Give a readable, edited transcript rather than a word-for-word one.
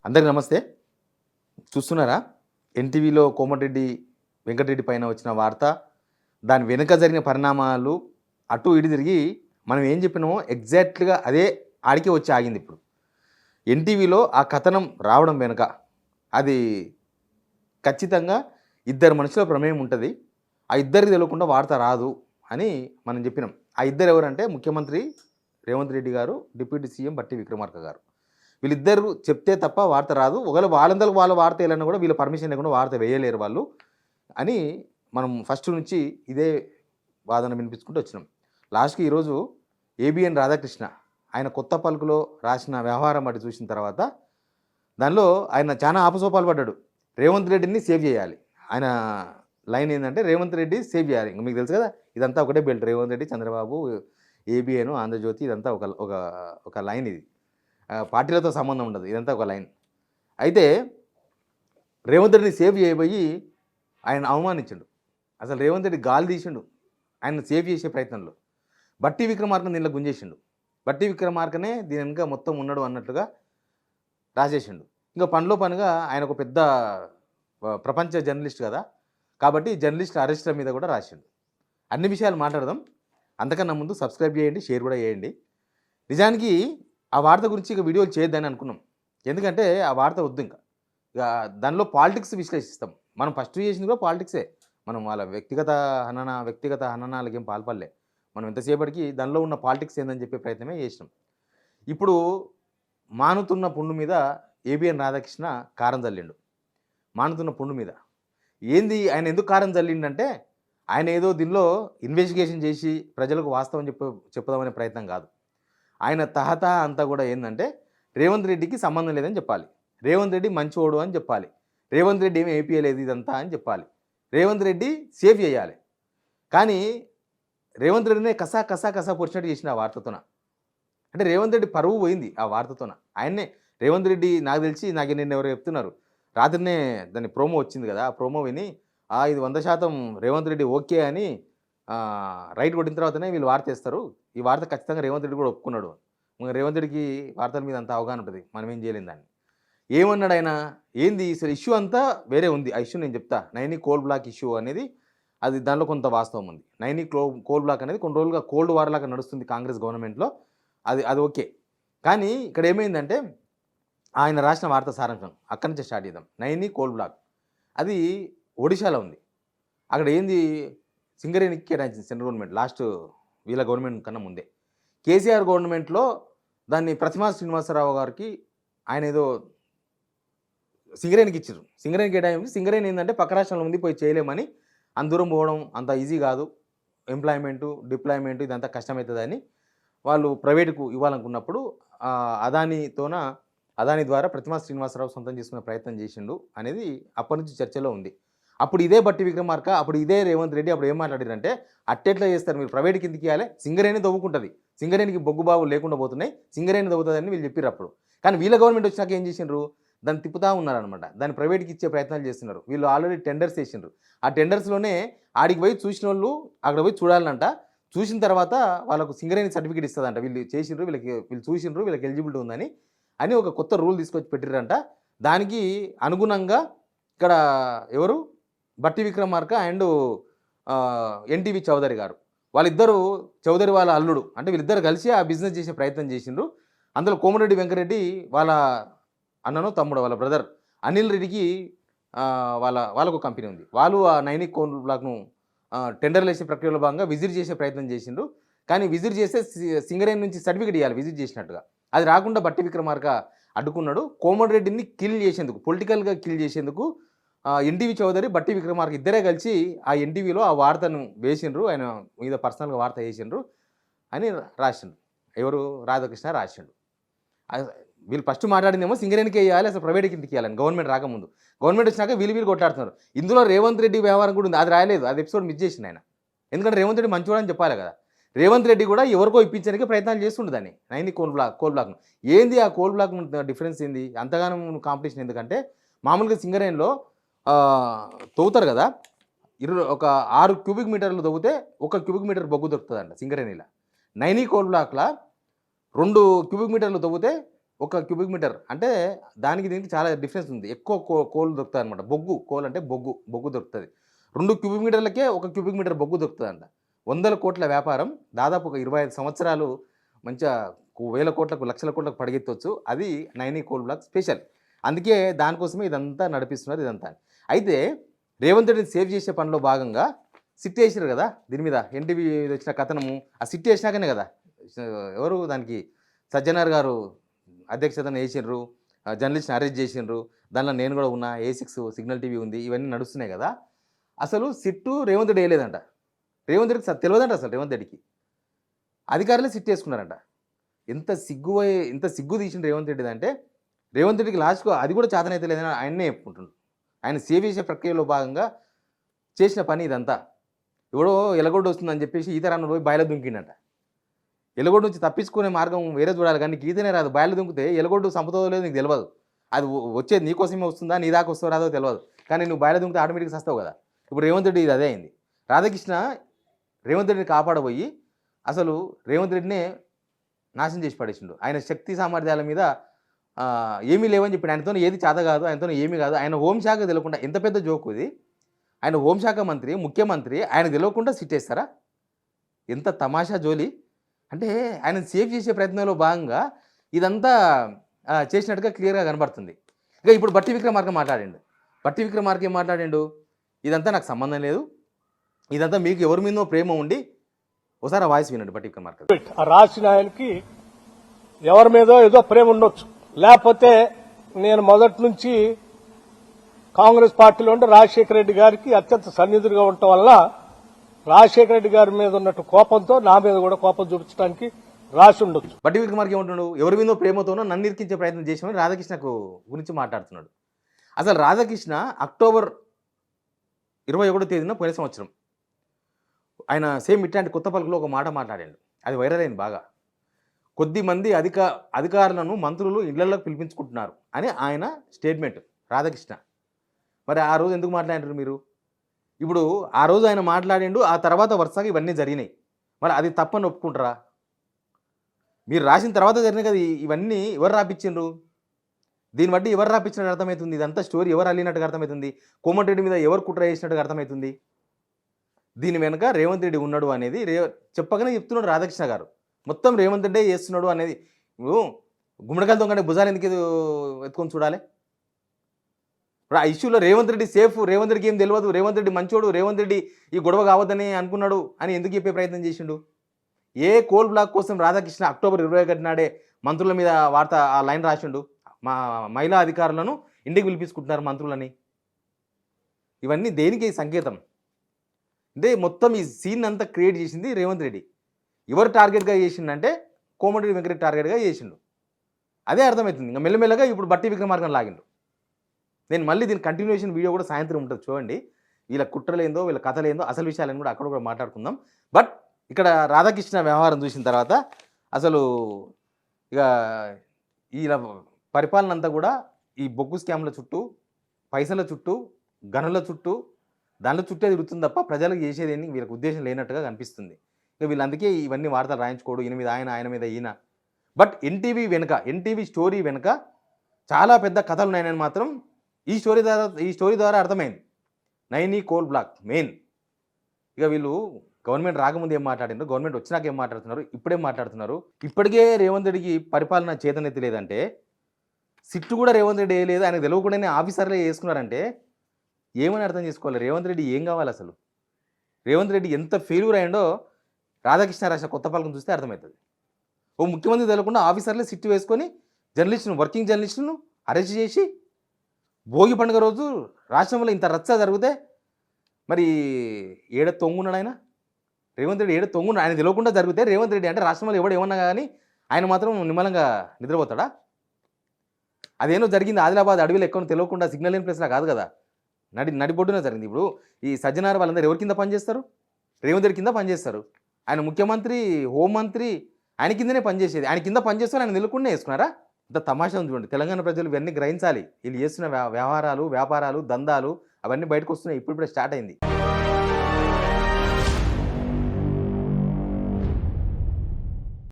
అందరికి నమస్తే. చూస్తున్నారా? ఎన్టీవీలో కోమటిరెడ్డి వెంకటరెడ్డి పైన వచ్చిన వార్త, దాని వెనుక జరిగిన పరిణామాలు అటు ఇటు తిరిగి మనం ఏం చెప్పినామో ఎగ్జాక్ట్‌గా అదే ఆడికే వచ్చి ఆగింది ఇప్పుడు. ఎన్టీవీలో ఆ కథనం రావడం వెనుక అది ఖచ్చితంగా ఇద్దరు మనుషుల ప్రమేయం ఉంటుంది. ఆ ఇద్దరికి తెలియకుండా వార్త రాదు అని మనం చెప్పినాం. ఆ ఇద్దరు ఎవరంటే ముఖ్యమంత్రి రేవంత్ రెడ్డి గారు, డిప్యూటీ సీఎం బట్టి విక్రమార్క గారు. వీళ్ళిద్దరు చెప్తే తప్ప వార్త రాదు. ఒకవేళ వాళ్ళందరికి వాళ్ళ వార్త వేయాలన్నా కూడా వీళ్ళ పర్మిషన్ లేకుండా వార్త వేయలేరు వాళ్ళు అని మనం ఫస్ట్ నుంచి ఇదే వాదన వినిపించుకుంటూ వచ్చినాం. లాస్ట్కి ఈరోజు ఏబిఎన్ రాధాకృష్ణ ఆయన కొత్త పలుకులో రాసిన వ్యవహారం బట్టి చూసిన తర్వాత దానిలో ఆయన చాలా ఆపసోపాలు పడ్డాడు. రేవంత్ రెడ్డిని సేవ్ చేయాలి. ఆయన లైన్ ఏంటంటే రేవంత్ రెడ్డి సేవ్ చేయాలి. ఇంకా మీకు తెలుసు కదా, ఇదంతా ఒకటే బెల్ట్. రేవంత్ రెడ్డి, చంద్రబాబు, ఏబిఎన్, ఆంధ్రజ్యోతి, ఇదంతా ఒక ఒక ఒక లైన్. ఇది పార్టీలతో సంబంధం ఉండదు, ఇదంతా ఒక లైన్. అయితే రేవంత్ రెడ్డిని సేవ్ చేయబోయి ఆయన అవమానించిండు. అసలు రేవంత్ రెడ్డి గాలి తీసిండు ఆయన సేవ్ చేసే ప్రయత్నంలో. బట్టి విక్రమార్కను దీనిలో గుంజేసిండు. బట్టి విక్రమార్కనే దీని వెనుక మొత్తం ఉన్నాడు అన్నట్లుగా రాసేసిండు. ఇంకా పనిలో పనిగా ఆయన ఒక పెద్ద ప్రపంచ జర్నలిస్ట్ కదా, కాబట్టి జర్నలిస్ట్ అరెస్ట్ల మీద కూడా రాసిండు. అన్ని విషయాలు మాట్లాడదాం. అంతకన్నా ముందు సబ్స్క్రైబ్ చేయండి, షేర్ కూడా చేయండి. నిజానికి ఆ వార్త గురించి ఇక వీడియోలు చేయొద్దని అనుకున్నాం. ఎందుకంటే ఆ వార్త వద్దు. ఇక దానిలో పాలిటిక్స్ విశ్లేషిస్తాం. మనం ఫస్ట్ చేసింది కూడా పాలిటిక్సే. మనం వాళ్ళ వ్యక్తిగత హననాలకి ఏం పాల్పడలే. మనం ఎంతసేపటికి దానిలో ఉన్న పాలిటిక్స్ ఏందని చెప్పే ప్రయత్నమే చేసినాం. ఇప్పుడు మానుతున్న పుండు మీద ఏబిఎన్ రాధాకృష్ణ కారం చల్లిండు. మానుతున్న పుండు మీద ఏంది ఆయన ఎందుకు కారం చల్లిండంటే, ఆయన ఏదో దీనిలో ఇన్వెస్టిగేషన్ చేసి ప్రజలకు వాస్తవం చెప్పుదామనే ప్రయత్నం కాదు. ఆయన తహతా అంతా కూడా ఏంటంటే రేవంత్ రెడ్డికి సంబంధం లేదని చెప్పాలి. రేవంత్ రెడ్డి మంచివాడు అని చెప్పాలి. రేవంత్ రెడ్డి ఏమి ఏపీయలేదు ఇదంతా అని చెప్పాలి. రేవంత్ రెడ్డి సేవ్ చేయాలి. కానీ రేవంత్ రెడ్డినే కసా పొడిచినట్టు చేసిన ఆ వార్తతోన. అంటే రేవంత్ రెడ్డి పరువు పోయింది ఆ వార్తతోన. ఆయన్నే రేవంత్ రెడ్డి నాకు తెలిసి నిన్న ఎవరో చెప్తున్నారు, రాత్రినే దాని ప్రోమో వచ్చింది కదా, ఆ ప్రోమో విని ఇది 100% రేవంత్ రెడ్డి ఓకే అని రైట్ కొట్టిన తర్వాతనే వీళ్ళు వార్త వేస్తారు. ఈ వార్త ఖచ్చితంగా రేవంత్ రెడ్డి కూడా ఒప్పుకున్నాడు. రేవంత్ రెడ్డికి వార్తల మీద అంత అవగాహన ఉంటుంది, మనం ఏం చేయలేం దాన్ని. ఏమన్నాడు ఆయన, ఏంది అసలు ఇష్యూ అంతా వేరే ఉంది. ఆ ఇష్యూ నేను చెప్తా. నైని కోల్ బ్లాక్ ఇష్యూ అనేది అది దానిలో కొంత వాస్తవం ఉంది. నైని కోల్ బ్లాక్ అనేది కొన్ని రోజులుగా కోల్డ్ వార్ లాగా నడుస్తుంది కాంగ్రెస్ గవర్నమెంట్లో. అది ఓకే. కానీ ఇక్కడ ఏమైందంటే ఆయన రాసిన వార్త సారాంశం అక్కడి నుంచే స్టార్ట్ చేద్దాం. నైని కోల్ బ్లాక్ అది ఒడిశాలో ఉంది. అక్కడ ఏంది, సింగరేణికి కేటాయించింది సెంట్రల్ గవర్నమెంట్ లాస్ట్ వీళ్ళ గవర్నమెంట్ కన్నా ముందే. కేసీఆర్ గవర్నమెంట్లో దాన్ని ప్రతిమా శ్రీనివాసరావు గారికి ఆయన ఏదో సింగరేణికి ఇచ్చారు. సింగరేణి కేటాయించి సింగరేణి ఏంటంటే పక్క రాష్ట్రంలో ఉంది, పోయి చేయలేమని, అంత దూరం పోవడం అంత ఈజీ కాదు, ఎంప్లాయ్మెంటు డిప్లాయ్మెంటు ఇదంతా కష్టమవుతుందని వాళ్ళు ప్రైవేటుకు ఇవ్వాలనుకున్నప్పుడు అదాని ద్వారా ప్రతిమా శ్రీనివాసరావు సొంతం చేసుకునే ప్రయత్నం చేసిండు అనేది అప్పటి నుంచి చర్చలో ఉంది. అప్పుడు ఇదే బట్టి విక్రమార్క, అప్పుడు ఇదే రేవంత్ రెడ్డి అప్పుడు ఏం మాట్లాడారంటే, అట్టెట్లా చేస్తారు మీరు, ప్రైవేట్ కిందికి ఇవ్వాలి, సింగరేణి తవ్వుకుంటుంది, సింగరేణికి బొగ్గు బావులు లేకుండా పోతున్నాయి, సింగరేణి తవ్వుతుందని వీళ్ళు చెప్పారు అప్పుడు. కానీ వీళ్ళ గవర్నమెంట్ వచ్చినాక ఏం చేసిండ్రు, దాన్ని తిప్పుతా ఉన్నారనమాట. దాన్ని ప్రైవేట్కి ఇచ్చే ప్రయత్నాలు చేస్తున్నారు. వీళ్ళు ఆల్రెడీ టెండర్స్ వేసిండ్రు. ఆ టెండర్స్లోనే ఆడికి పోయి చూసిన వాళ్ళు అక్కడ పోయి చూడాలంట. చూసిన తర్వాత వాళ్ళకు సింగరేణి సర్టిఫికేట్ ఇస్తుందంట. వీళ్ళు చేసిండ్రు, వీళ్ళు చూసిండ్రు, వీళ్ళకి ఎలిజిబిలిటీ ఉందని అని ఒక కొత్త రూల్ తీసుకొచ్చి పెట్టిరంట. దానికి అనుగుణంగా ఇక్కడ ఎవరు, బట్టి విక్రమార్క అండ్ ఎన్టీవీ చౌదరి గారు, వాళ్ళిద్దరూ చౌదరి వాళ్ళ అల్లుడు, అంటే వీళ్ళిద్దరు కలిసి ఆ బిజినెస్ చేసే ప్రయత్నం చేసిండ్రు. అందులో కోమటిరెడ్డి వెంకరెడ్డి వాళ్ళ అన్నను తమ్ముడు, వాళ్ళ బ్రదర్ అనిల్ రెడ్డికి వాళ్ళకు కంపెనీ ఉంది. వాళ్ళు ఆ నైనిక్ కోల్ బ్లాక్ను టెండర్లు వేసే ప్రక్రియలో భాగంగా విజిట్ చేసే ప్రయత్నం చేసిండ్రు. కానీ విజిట్ చేస్తే సింగరేణి నుంచి సర్టిఫికేట్ ఇవ్వాలి విజిట్ చేసినట్టుగా, అది రాకుండా బట్టి విక్రమార్క అడ్డుకున్నాడు. కోమటిరెడ్డిని కిల్ చేసేందుకు, పొలిటికల్గా కిల్ చేసేందుకు ఎన్టీవీ చౌదరి, బట్టి విక్రమార్క ఇద్దరే కలిసి ఆ ఎన్టీవీలో ఆ వార్తను వేసిండ్రు, ఆయన మీద పర్సనల్గా వార్త వేసిండ్రు అని రాసిండ్రు. ఎవరు, రాధాకృష్ణ రాసిండు. వీళ్ళు ఫస్ట్ మాట్లాడిందేమో సింగరేణికి వేయాలి, అసలు ప్రైవేట్కి ఇంటికి వేయాలని, గవర్నమెంట్ రాకముందు. గవర్నమెంట్ వచ్చినాక వీళ్ళు కొట్లాడుతున్నారు. ఇందులో రేవంత్ రెడ్డి వ్యవహారం కూడా ఉంది, అది రాయలేదు, అది ఎపిసోడ్ మిస్ చేసింది ఆయన. ఎందుకంటే రేవంత్ రెడ్డి మంచివాడని చెప్పాలి కదా. రేవంత్ రెడ్డి కూడా ఎవరికో ఇప్పించడానికి ప్రయత్నాలు చేస్తుండే దాన్ని, నైని కోల్ బ్లాక్ను. ఏంది ఆ కోల్ బ్లాక్ డిఫరెన్స్ ఏంది, అంతగానో కాంపిటీషన్ ఎందుకంటే, మామూలుగా సింగరేణిలో తవ్వుతారు కదా, ఒక 6 క్యూబిక్ మీటర్లు తవ్వుతే 1 క్యూబిక్ మీటర్ బొగ్గు దొరుకుతుందంట సింగరేణిలో. నైని కోల్ బ్లాక్లో 2 క్యూబిక్ మీటర్లు తవ్వుతే ఒక క్యూబిక్ మీటర్ అంటే దానికి దీనికి చాలా డిఫరెన్స్ ఉంది. ఎక్కువ కోల్ దొరుకుతుంది అనమాట. కోల్ అంటే బొగ్గు దొరుకుతుంది. 2 క్యూబిక్ మీటర్లకే 1 క్యూబిక్ మీటర్ బొగ్గు దొరుకుతుందంట. వందల కోట్ల వ్యాపారం దాదాపు ఒక 25 సంవత్సరాలు మంచిగా వేల కోట్లకు లక్షల కోట్లకు పడగెత్తవచ్చు. అది నైనీ కోల్ బ్లాక్ స్పెషల్. అందుకే దానికోసమే ఇదంతా నడిపిస్తున్నారు ఇదంతా. అయితే రేవంత్ రెడ్డిని సేవ్ చేసే పనిలో భాగంగా సిట్ వేసారు కదా దీని మీద. ఎన్టీవీ వచ్చిన కథనము ఆ సిట్ వేసినాకనే కదా ఎవరు దానికి సజ్జనార్ గారు అధ్యక్షతను వేసిండ్రు, జర్నలిస్ట్ని అరెస్ట్ చేసిండ్రు. దానిలో నేను కూడా ఉన్నా, A6 సిగ్నల్ టీవీ ఉంది, ఇవన్నీ నడుస్తున్నాయి కదా. అసలు సిట్టు రేవంత్ రెడ్డి వేయలేదంట. రేవంత్ రెడ్డికి తెలియదంట అసలు. రేవంత్ రెడ్డికి అధికారులే సిట్ వేసుకున్నారంట. ఇంత సిగ్గు తీసిండు రేవంత్ రెడ్డి అంటే రేవంత్ రెడ్డికి లాస్ట్కు అది కూడా చేతనైతే లేదని ఆయన్నే చెప్పుకుంటుండ్రు. ఆయన సేవ్ చేసే ప్రక్రియలో భాగంగా చేసిన పని ఇదంతా. ఎవడో ఎలగొడ్డు వస్తుందని చెప్పేసి ఈతరాన్ని పోయి బాయిలో దుంకిండంట. ఎలగొడ్డు నుంచి తప్పించుకునే మార్గం వేరే చూడాలి, కానీ నీకు ఈతనే రాదు. బాయిలో దుంకితే ఎలగొడ్డు సంపదో లేదో నీకు తెలియదు. అది వచ్చేది నీకోసమే వస్తుందా, నీ దాకా వస్తుందో రాదో తెలియదు. కానీ నువ్వు బాయిలో దుంకితే ఆటోమేటిక్గా వస్తావు కదా. ఇప్పుడు రేవంత్ రెడ్డి ఇది అదే అయింది. రాధాకృష్ణ రేవంత్ రెడ్డిని కాపాడబోయి అసలు రేవంత్ రెడ్డినే నాశనం చేసి పడేసిండు. ఆయన శక్తి సామర్థ్యాల మీద ఏమీ లేవని చెప్పి ఆయనతో ఏది చేత కాదు, ఆయనతో ఏమీ కాదు. ఆయన హోంశాఖ తెలియకుండా, ఎంత పెద్ద జోకు ఇది. ఆయన హోంశాఖ మంత్రి, ముఖ్యమంత్రి, ఆయన తెలియకుండా సిట్టేస్తారా? ఎంత తమాషా జోలి. అంటే ఆయన సేవ్ చేసే ప్రయత్నంలో భాగంగా ఇదంతా చేసినట్టుగా క్లియర్గా కనబడుతుంది. ఇక ఇప్పుడు బట్టి విక్రమార్క మాట్లాడిండు. బట్టి విక్రమార్క ఏం మాట్లాడిండు? ఇదంతా నాకు సంబంధం లేదు, ఇదంతా మీకు ఎవరి మీదో ప్రేమ ఉండి. ఒకసారి ఆ వాయిస్ వినండి బట్టి విక్రమార్క. ఆ రాసిన ఆయనకి ఎవరి మీదో ఏదో ప్రేమ ఉండొచ్చు, లేకపోతే నేను మొదటి నుంచి కాంగ్రెస్ పార్టీలో ఉంటే రాజశేఖర రెడ్డి గారికి అత్యంత సన్నిధులుగా ఉండటం వల్ల రాజశేఖర రెడ్డి గారి మీద ఉన్నట్టు కోపంతో నా మీద కూడా కోపం చూపించడానికి రాసి ఉండొచ్చు. బట్టి విక్రమార్క ఏమంటున్నాడు? ఎవరి మీదో ప్రేమతోనో నన్ను ఇరికించే ప్రయత్నం చేసామని రాధాకృష్ణకు గురించి మాట్లాడుతున్నాడు. అసలు రాధాకృష్ణ అక్టోబర్ 21వ తేదీన పోయిన సంవత్సరం ఆయన సేమ్ ఇట్లాంటి కొత్త పలుకులో ఒక మాట మాట్లాడాడు. అది వైరల్ అయింది బాగా. కొద్దిమంది అధికారులను మంత్రులు ఇళ్లలోకి పిలిపించుకుంటున్నారు అని ఆయన స్టేట్మెంట్ రాధాకృష్ణ. మరి ఆ రోజు ఎందుకు మాట్లాడారు మీరు? ఇప్పుడు ఆ రోజు ఆయన మాట్లాడిండు, ఆ తర్వాత వరుసగా ఇవన్నీ జరిగినాయి. మరి అది తప్పని ఒప్పుకుంటారా? మీరు రాసిన తర్వాత జరిగినాయి కదా ఇవన్నీ. ఎవరు రాపించిండ్రు? దీన్ని బట్టి ఎవరు రాపించినట్టు అర్థమవుతుంది. ఇదంతా స్టోరీ ఎవరు అల్లినట్టుగా అర్థమవుతుంది. కోమటిరెడ్డి మీద ఎవరు కుట్ర చేసినట్టుగా అర్థమవుతుంది. దీని వెనుక రేవంత్ రెడ్డి ఉన్నాడు అనేది చెప్పగానే చెప్తున్నాడు రాధాకృష్ణ గారు. మొత్తం రేవంత్ రెడ్డి చేస్తున్నాడు అనేది. ఇప్పుడు గుమ్మడికాయలతో కంటే భుజాలు ఎందుకు ఎత్తుకొని చూడాలి? ఇప్పుడు ఆ ఇష్యూలో రేవంత్ రెడ్డి సేఫ్, రేవంత్ రెడ్డికి ఏం తెలియదు, రేవంత్ రెడ్డి మంచోడు, రేవంత్ రెడ్డి ఈ గొడవ కావద్దని అనుకున్నాడు అని ఎందుకు చెప్పే ప్రయత్నం చేసిండు? ఏ కోల్ బ్లాక్ కోసం రాధాకృష్ణ అక్టోబర్ 21 నాడే మంత్రుల మీద వార్త ఆ లైన్ రాసిండు? మా మహిళా అధికారులను ఇంటికి పిలిపించుకుంటున్నారు మంత్రులని. ఇవన్నీ దేనికి సంకేతం? అంటే మొత్తం ఈ సీన్ అంతా క్రియేట్ చేసింది రేవంత్ రెడ్డి. ఎవరు టార్గెట్గా చేసిండంటే కోమటిరెడ్డి వెంకరెడ్డి టార్గెట్గా చేసిండు. అదే అర్థమవుతుంది. ఇంకా మెల్లమెల్లగా ఇప్పుడు బట్టి విక్రమార్కను లాగిండు. నేను మళ్ళీ దీని కంటిన్యూషన్ వీడియో కూడా సాయంత్రం ఉంటుంది చూడండి. వీళ్ళ కుట్రలేందో, వీళ్ళ కథలేందో, అసలు విషయాలను కూడా అక్కడ కూడా మాట్లాడుకుందాం. బట్ ఇక్కడ రాధాకృష్ణ వ్యవహారం చూసిన తర్వాత అసలు ఇక వీళ్ళ పరిపాలన అంతా కూడా ఈ బొగ్గు స్కామ్ల చుట్టూ, పైసల చుట్టూ, గనుల చుట్టూ, దానిలో చుట్టే తిరుగుతుంది తప్ప ప్రజలకు చేసేది ఏంటి వీళ్ళకి ఉద్దేశం లేనట్టుగా కనిపిస్తుంది. ఇక వీళ్ళందుకే ఇవన్నీ వార్తలు రాయించుకోడు, ఈయన మీద ఆయన మీద ఈయన. బట్ ఎన్టీవీ స్టోరీ వెనుక చాలా పెద్ద కథలు ఉన్నాయని మాత్రం ఈ స్టోరీ ద్వారా అర్థమైంది. Naini coal block main. ఇక వీళ్ళు గవర్నమెంట్ రాకముందు ఏం మాట్లాడినారు, గవర్నమెంట్ వచ్చినాక ఏం మాట్లాడుతున్నారు, ఇప్పుడేం మాట్లాడుతున్నారు. ఇప్పటికే రేవంత్ రెడ్డికి పరిపాలన చేతనెత్తి లేదంటే, సిట్టు కూడా రేవంత్ రెడ్డి వేయలేదు, ఆయనకు తెలియకుండానే ఆఫీసర్లే వేసుకున్నారంటే ఏమని అర్థం చేసుకోవాలి? రేవంత్ రెడ్డి ఏం కావాలి అసలు? రేవంత్ రెడ్డి ఎంత ఫెయిల్యూర్ అయ్యిండో రాధాకృష్ణ రాష్ట్ర కొత్త పలకం చూస్తే అర్థమవుతుంది. ఓ ముఖ్యమంత్రి తెలియకుండా ఆఫీసర్లే సిట్టు వేసుకొని వర్కింగ్ జర్నలిస్టును అరెస్ట్ చేసి భోగి పండుగ రోజు రాష్ట్రంలో ఇంత రచ్చ జరిగితే మరి ఏడ తొంగున్నాడు ఆయన? రేవంత్ రెడ్డి ఏడ తొంగున్నాడు? ఆయన తెలియకుండా జరిగితే రేవంత్ రెడ్డి అంటే రాష్ట్రంలో ఎవడు ఏమన్నా కానీ ఆయన మాత్రం నిమ్మలంగా నిద్రపోతాడా? అదేనో జరిగింది ఆదిలాబాద్ అడవిలో ఎక్కడ తెలియకుండా సిగ్నల్ లేని ప్లేస్లా కాదు కదా, నడిబొడ్డునే జరిగింది. ఇప్పుడు ఈ సజ్జనార్ వాళ్ళందరూ ఎవరి కింద పనిచేస్తారు? రేవంత్ రెడ్డి కింద పనిచేస్తారు. ఆయన ముఖ్యమంత్రి, హోంమంత్రి, ఆయన కిందనే పనిచేసేది. ఆయన కింద పనిచేస్తారు, ఆయన నిలకుండా వేసుకున్నారా? ఇంత తమాషా ఉంది చూడండి. తెలంగాణ ప్రజలు ఇవన్నీ గ్రహించాలి. వీళ్ళు చేస్తున్న వ్యవహారాలు, వ్యాపారాలు, దందాలు అవన్నీ బయటకు వస్తున్నాయి. ఇప్పుడిప్పుడే స్టార్ట్ అయింది.